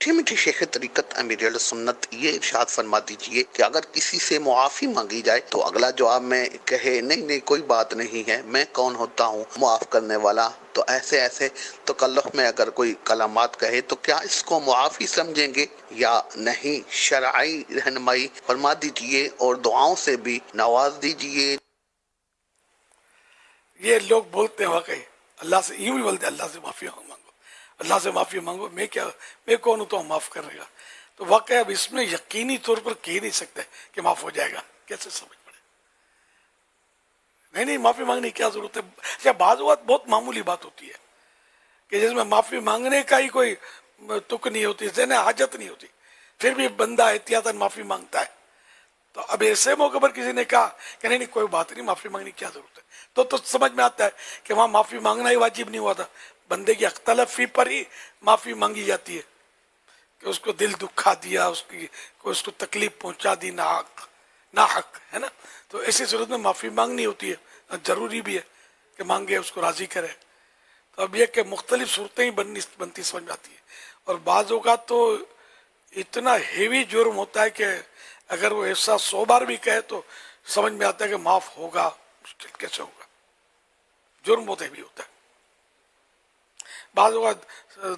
میٹھی میٹھی شیخ طریقت امیر اہل سنت یہ ارشاد فرما دیجئے کہ اگر کسی سے معافی مانگی جائے تو اگلا جواب میں کہے نہیں نہیں کوئی بات نہیں ہے، میں کون ہوتا ہوں معاف کرنے والا، تو ایسے ایسے تکلف میں اگر کوئی کلمات کہے تو کیا اس کو معافی سمجھیں گے یا نہیں؟ شرعی رہنمائی فرما دیجئے اور دعاؤں سے بھی نواز دیجئے۔ یہ لوگ بولتے ہیں واقعی اللہ سے، یوں بھی بولتے ہیں اللہ سے معافی مانگو، اللہ سے معافی مانگو، میں کون ہوں تو معاف کرے گا؟ تو واقعی اب اس میں یقینی طور پر کہہ نہیں سکتے کہ معاف ہو جائے گا، کیسے سمجھ پڑے؟ نہیں معافی مانگنے کی کیا ضرورت ہے؟ اچھا بعض اوقات بہت معمولی بات ہوتی ہے کہ جس میں معافی مانگنے کا ہی کوئی تک نہیں ہوتی، ذہن حاجت نہیں ہوتی، پھر بھی بندہ احتیاطاً معافی مانگتا ہے۔ تو اب ایسے موقع پر کسی نے کہا کہ نہیں کوئی بات نہیں، معافی مانگنے کی کیا ضرورت ہے، تو سمجھ میں آتا ہے کہ وہاں معافی مانگنا ہی واجب نہیں ہوا تھا، بندے کی حق تلفی پر ہی معافی مانگی جاتی ہے کہ اس کو دل دکھا دیا، اس کو تکلیف پہنچا دی نا حق ہے نا، تو ایسی صورت میں معافی مانگنی ہوتی ہے، ضروری بھی ہے کہ مانگے، اس کو راضی کرے۔ تو اب یہ کہ مختلف صورتیں ہی بنتی سمجھ میں آتی ہے، اور بعض اوقات تو اتنا ہیوی جرم ہوتا ہے کہ اگر وہ ایسا 100 بار بھی کہے تو سمجھ میں آتا ہے کہ معاف ہوگا، مشکل کیسے ہوگا، جرم بہت ہیوی ہوتا ہے۔ بعض اوقات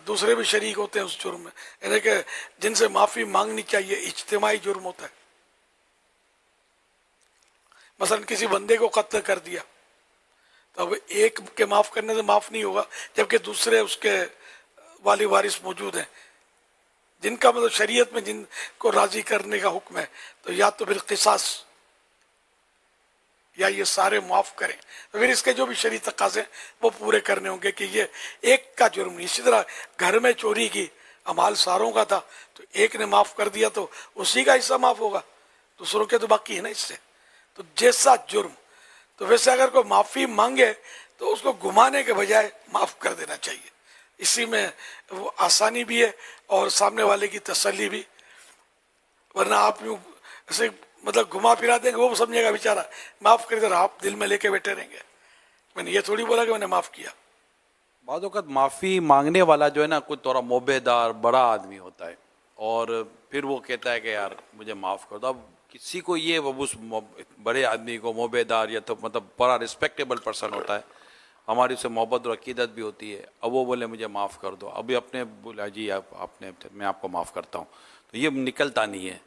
دوسرے بھی شریک ہوتے ہیں اس جرم میں، یعنی کہ جن سے معافی مانگنی چاہیے، اجتماعی جرم ہوتا ہے۔ مثلا کسی بندے کو قتل کر دیا تو اب ایک کے معاف کرنے سے معاف نہیں ہوگا، جبکہ دوسرے اس کے والی وارث موجود ہیں جن کا مطلب شریعت میں جن کو راضی کرنے کا حکم ہے، تو یا تو بالقصاص یا یہ سارے معاف کریں، تو پھر اس کے جو بھی شرعی تقاضے وہ پورے کرنے ہوں گے کہ یہ ایک کا جرم نہیں۔ اسی طرح گھر میں چوری کی، امال ساروں کا تھا تو ایک نے معاف کر دیا تو اسی کا حصہ معاف ہوگا، دوسروں کے تو باقی ہے نا اس سے۔ تو جیسا جرم، تو ویسے اگر کوئی معافی مانگے تو اس کو گھمانے کے بجائے معاف کر دینا چاہیے، اسی میں وہ آسانی بھی ہے اور سامنے والے کی تسلی بھی، ورنہ آپ یوں ایسے مطلب گھما پھرا دیں گے، وہ سمجھے گا بیچارہ معاف کر دے، آپ دل میں لے کے بیٹھے رہیں گے۔ میں نے یہ تھوڑی بولا کہ میں نے معاف کیا۔ بعض اوقات معافی مانگنے والا جو ہے نا کوئی تھوڑا موبے دار بڑا آدمی ہوتا ہے، اور پھر وہ کہتا ہے کہ یار مجھے معاف کر دو۔ اب کسی کو یہ اس بڑے آدمی کو موبے دار یا تو مطلب بڑا رسپیکٹیبل پرسن ہوتا ہے، ہماری اس سے محبت اور عقیدت بھی ہوتی ہے، اب وہ بولے مجھے معاف کر دو، ابھی اپنے بولا جی آپ نے میں آپ کو معاف کرتا ہوں، تو یہ نکلتا نہیں ہے۔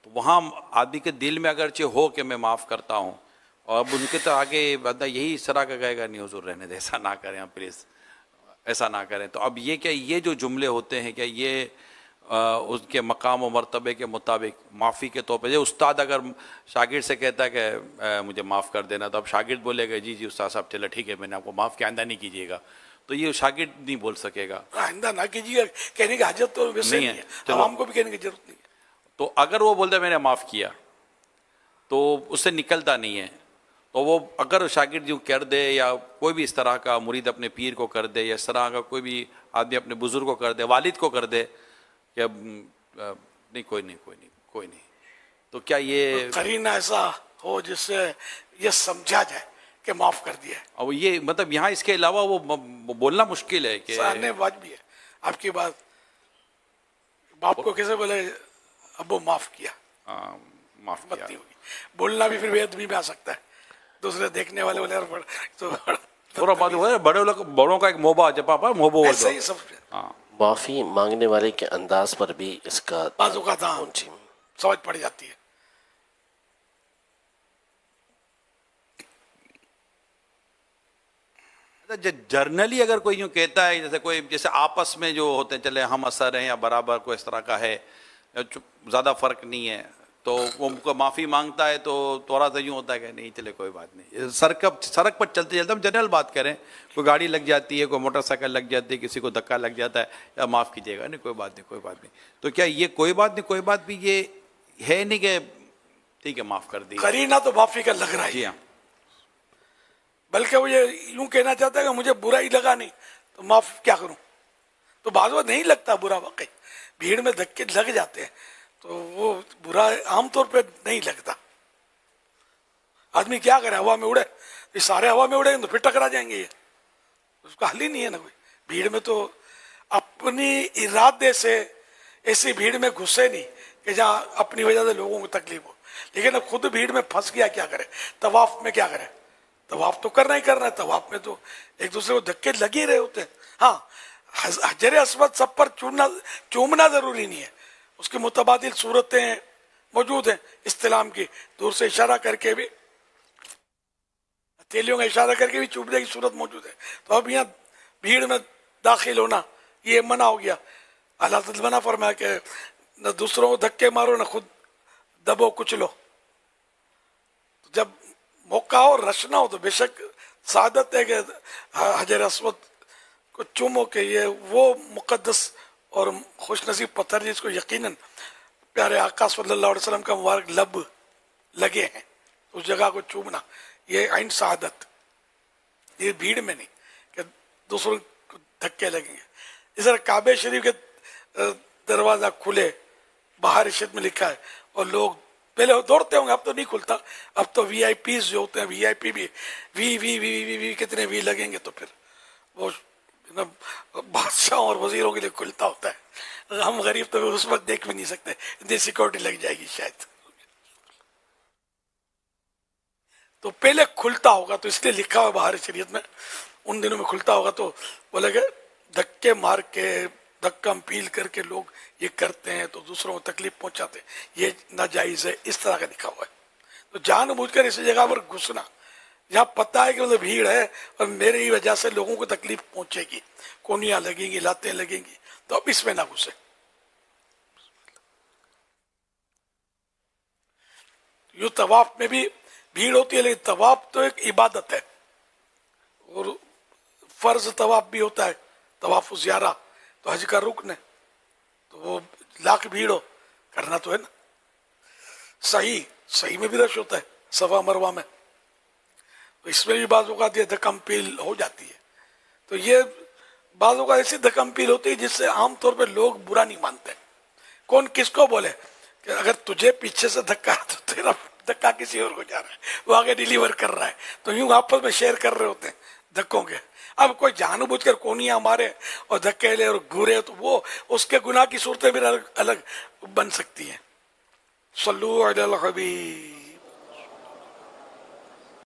تو وہاں آدمی کے دل میں اگرچہ ہو کہ میں معاف کرتا ہوں، اور اب ان کے تو آگے بندہ یہی اس طرح کا کہے گا نہیں حضور رہنے دے، ایسا نہ کریں آپ پلیز، ایسا نہ کریں۔ تو اب یہ کہ یہ جو جملے ہوتے ہیں کہ یہ اس کے مقام و مرتبے کے مطابق معافی کے طور پہ، یہ استاد اگر شاگرد سے کہتا ہے کہ مجھے معاف کر دینا، تو اب شاگرد بولے گا جی استاد صاحب چلو ٹھیک ہے میں نے آپ کو معاف کیا، آئندہ نہیں کیجیے گا، تو یہ شاگرد نہیں بول سکے گا، آئندہ نہ کیجیے کہنے کی حاجت تو ویسے نہیں ہے، عوام کو بھی کہنے کی ضرورت نہیں ہے۔ تو اگر وہ بولتا ہے میں نے معاف کیا تو اس سے نکلتا نہیں ہے، تو وہ اگر شاگرد یوں کر دے یا کوئی بھی اس طرح کا مرید اپنے پیر کو کر دے، یا اس طرح کا کوئی بھی آدمی اپنے بزرگ کو کر دے، والد کو کر دے کہ اب نہیں کوئی نہیں، تو کیا یہ قرینہ ایسا ہو جس سے یہ سمجھا جائے کہ معاف کر دیا ہے، اور یہ مطلب یہاں اس کے علاوہ وہ بولنا مشکل ہے کہ سہنے واجبی ہے۔ آپ کی بات باپ کو کیسے بولے ابو معاف کیا، معاف کیا، بتی ہوگی، بولنا بھی پھر بے ادبی میں آ سکتا ہے، دوسرے دیکھنے والے بولے تو تھوڑا بات ہے بڑے لوگ بڑوں کا ایک موبا جب پاپا موبو ایسے ہی سب معافی مانگنے والے کے انداز پر بھی اس کا بعض اوقات سمجھ پڑ جاتی ہے۔ جرنلی اگر کوئی یوں کہتا ہے جیسے آپس میں جو ہوتے ہیں چلے ہم اثر ہیں یا برابر کوئی اس طرح کا ہے، زیادہ فرق نہیں ہے، تو وہ معافی مانگتا ہے تو تھوڑا سا یوں ہوتا ہے کہ نہیں چلے کوئی بات نہیں، سڑک پر چلتے چلتے ہم جنرل بات کریں، کوئی گاڑی لگ جاتی ہے، کوئی موٹر سائیکل لگ جاتی ہے، کسی کو دھکا لگ جاتا ہے، یا معاف کیجیے گا، نہیں کوئی بات نہیں، تو کیا یہ کوئی بات بھی یہ ہے نہیں کہ ٹھیک ہے معاف کر دی؟ قرینہ تو معافی کا لگ رہا ہے، جی ہاں، بلکہ وہ یہ یوں کہنا چاہتا ہے کہ مجھے برا ہی لگا نہیں تو معاف کیا کروں، تو بعض وقت نہیں لگتا برا، واقعی بھیڑ میں دھکے لگ جاتے ہیں تو وہ برا عام طور پہ نہیں لگتا۔ آدمی کیا کرے، ہوا میں اڑے، یہ سارے ہوا میں اڑیں تو پھر ٹکرا جائیں گے، یہ اس کا حل ہی نہیں ہے نا کوئی۔ بھیڑ میں تو اپنی ارادے سے ایسی بھیڑ میں گھسے نہیں کہ جہاں اپنی وجہ سے لوگوں کو تکلیف ہو، لیکن اب خود بھیڑ میں پھنس گیا، کیا کرے؟ طواف میں کیا کرے؟ طواف تو کرنا ہی کرنا ہے، طواف میں تو ایک دوسرے کو دھکے لگ ہی رہے ہوتے ہیں. ہاں، حجر اسود سب پر چومنا ضروری نہیں ہے، اس کی متبادل صورتیں موجود ہیں استلام کی، دور سے اشارہ کر کے بھی، ہتھیلیوں کا اشارہ کر کے بھی چومنے کی صورت موجود ہے. تو اب یہاں بھیڑ میں داخل ہونا یہ منع ہو گیا. اللہ تعالیٰ منع فرمایا کہ نہ دوسروں کو دھکے مارو نہ خود دبو کچلو. جب موقع ہو رش نہ ہو تو بے شک سعادت ہے کہ حجر اسود کو چومو، کہ یہ وہ مقدس اور خوش نصیب پتھر جس کو یقیناً پیارے آقا صلی اللہ علیہ وسلم کا مبارک لب لگے ہیں، اس جگہ کو چومنا یہ عین سعادت. یہ بھیڑ میں نہیں کہ دوسروں کو دھکے لگیں گے. اس طرح کعبہ شریف کے دروازہ کھلے، باہر ارشد میں لکھا ہے، اور لوگ پہلے دوڑتے ہوں گے، اب تو نہیں کھلتا، اب تو وی آئی پیز جو ہوتے ہیں، وی آئی پی بھی وی وی وی وی وی کتنے وی لگیں گے تو پھر وہ بادشاہوں اور وزیروں کے لیے کھلتا ہوتا ہے. ہم غریب تو اس وقت دیکھ بھی نہیں سکتے، اتنی سیکورٹی لگ جائے گی شاید. تو پہلے کھلتا ہوگا، تو اس لیے لکھا ہوا باہر شریعت میں ان دنوں میں کھلتا ہوگا. تو بولے کہ دھکے مار کے دھکم پیل کر کے لوگ یہ کرتے ہیں تو دوسروں کو تکلیف پہنچاتے ہیں، یہ ناجائز ہے، اس طرح کا لکھا ہوا ہے. تو جان بوجھ کر اس جگہ پر گھسنا جہاں پتہ ہے کہ مطلب بھیڑ ہے اور میری وجہ سے لوگوں کو تکلیف پہنچے گی، کونیاں لگیں گی، لاتیں لگیں گی، تو اب اس میں نہ گھسے. یوں طواف میں بھی بھیڑ ہوتی ہے، لیکن طواف تو ایک عبادت ہے، اور فرض طواف بھی ہوتا ہے، طواف زیارہ تو حج کا رکن ہے. تو وہ لاکھ بھیڑ ہو کرنا تو ہے نا. صحیح میں بھی رش ہوتا ہے صفا مروہ میں، تو اس میں بھی بعض اوقات یہ دھکم پیل ہو جاتی ہے. تو یہ بعض اوقات ایسی دھکم پیل ہوتی ہے جس سے عام طور پہ لوگ برا نہیں مانتے. کون کس کو بولے کہ اگر تجھے پیچھے سے دھکا تو تیرا دھکا کسی اور کو جا رہا ہے، وہ آگے ڈیلیور کر رہا ہے، تو یوں آپس میں شیئر کر رہے ہوتے ہیں دھکوں کے. اب کوئی جان بوجھ کر کونیاں مارے اور دھکے لے اور گھورے تو وہ اس کے گناہ کی صورتیں بھی الگ بن سکتی ہیں. صلو علی الحبیب.